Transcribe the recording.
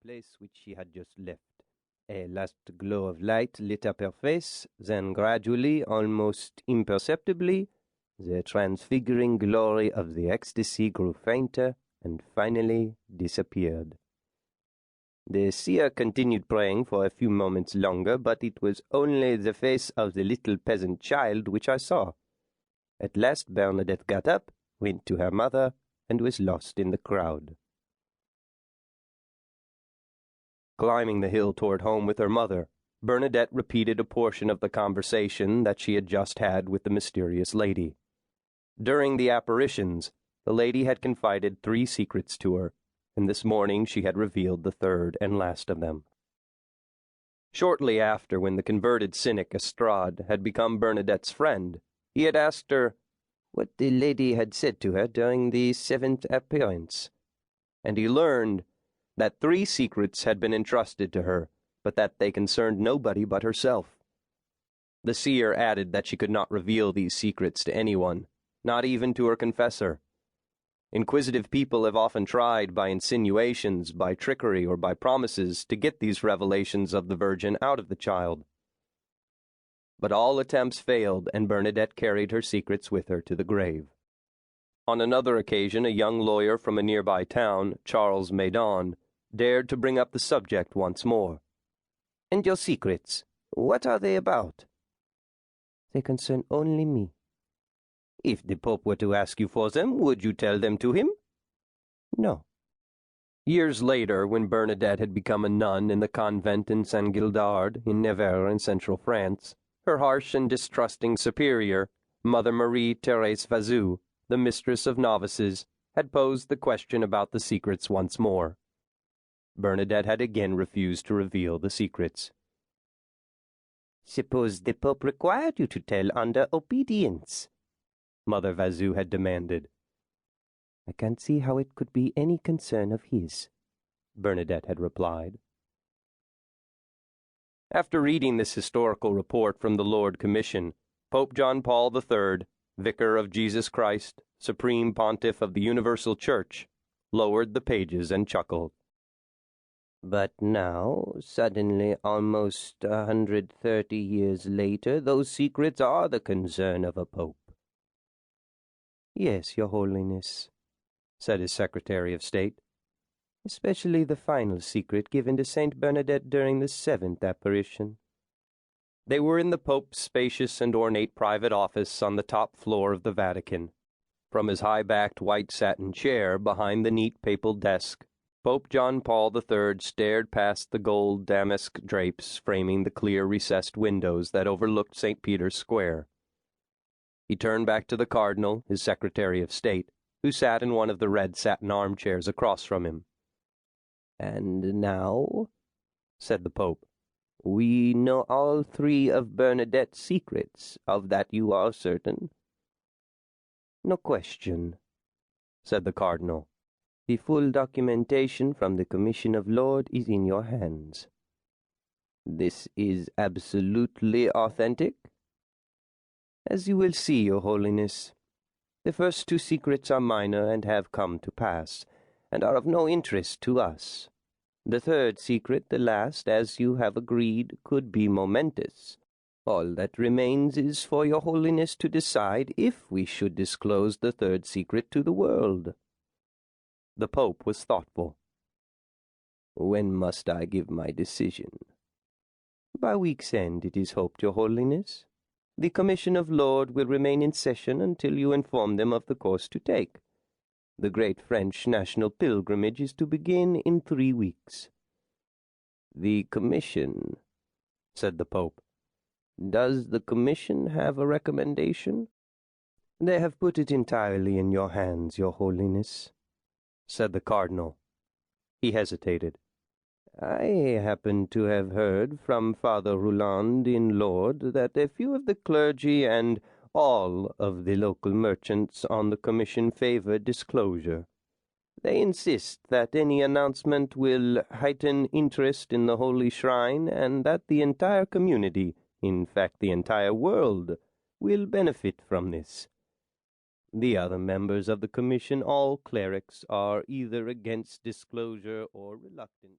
place which she had just left. A last glow of light lit up her face, then gradually, almost imperceptibly, the transfiguring glory of the ecstasy grew fainter and finally disappeared. The seer continued praying for a few moments longer, but it was only the face of the little peasant child which I saw. At last Bernadette got up, went to her mother, and was lost in the crowd. Climbing the hill toward home with her mother, Bernadette repeated a portion of the conversation that she had just had with the mysterious lady. During the apparitions, the lady had confided 3 secrets to her, and this morning she had revealed the 3rd and last of them. Shortly after, when the converted cynic Estrade had become Bernadette's friend, he had asked her what the lady had said to her during the 7th appearance, and he learned that 3 secrets had been entrusted to her, but that they concerned nobody but herself. The seer added that she could not reveal these secrets to anyone, not even to her confessor. Inquisitive people have often tried by insinuations, by trickery, or by promises to get these revelations of the Virgin out of the child. But all attempts failed, and Bernadette carried her secrets with her to the grave. On another occasion, a young lawyer from a nearby town, Charles Maidon, dared to bring up the subject once more. "And your secrets, what are they about?" "They concern only me." "If the Pope were to ask you for them, would you tell them to him?" "No." Years later, when Bernadette had become a nun in the convent in Saint Gildard, in Nevers in central France, her harsh and distrusting superior, Mother Marie-Thérèse Vazou, the mistress of novices, had posed the question about the secrets once more. Bernadette had again refused to reveal the secrets. "Suppose the Pope required you to tell under obedience?" Mother Vazou had demanded. "I can't see how it could be any concern of his," Bernadette had replied. After reading this historical report from the Lord Commission, Pope John Paul III, Vicar of Jesus Christ, Supreme Pontiff of the Universal Church, lowered the pages and chuckled. "But now, suddenly, almost 130 years later, those secrets are the concern of a pope." "Yes, Your Holiness," said his Secretary of State, "especially the final secret given to Saint Bernadette during the 7th apparition." They were in the Pope's spacious and ornate private office on the top floor of the Vatican. From his high-backed white satin chair behind the neat papal desk, Pope John Paul III stared past the gold damask drapes framing the clear recessed windows that overlooked St. Peter's Square. He turned back to the Cardinal, his Secretary of State, who sat in one of the red satin armchairs across from him. "And now," said the Pope, "we know all 3 of Bernadette's secrets. Of that you are certain?" "No question," said the Cardinal. "The full documentation from the Commission of Lourdes is in your hands." "This is absolutely authentic?" "As you will see, Your Holiness. The first 2 secrets are minor and have come to pass, and are of no interest to us. The 3rd secret, the last, as you have agreed, could be momentous. All that remains is for Your Holiness to decide if we should disclose the 3rd secret to the world." The Pope was thoughtful. "When must I give my decision?" "By week's end, it is hoped, Your Holiness. The Commission of Lourdes will remain in session until you inform them of the course to take. The great French national pilgrimage is to begin in 3 weeks. "The Commission," said the Pope. "Does the Commission have a recommendation?" "They have put it entirely in your hands, Your Holiness," said the Cardinal. He hesitated. "I happen to have heard from Father Rouland in Lourdes that a few of the clergy and all of the local merchants on the Commission favor disclosure. They insist that any announcement will heighten interest in the holy shrine, and that the entire community, in fact the entire world, will benefit from this. The other members of the Commission, all clerics, are either against disclosure or reluctant."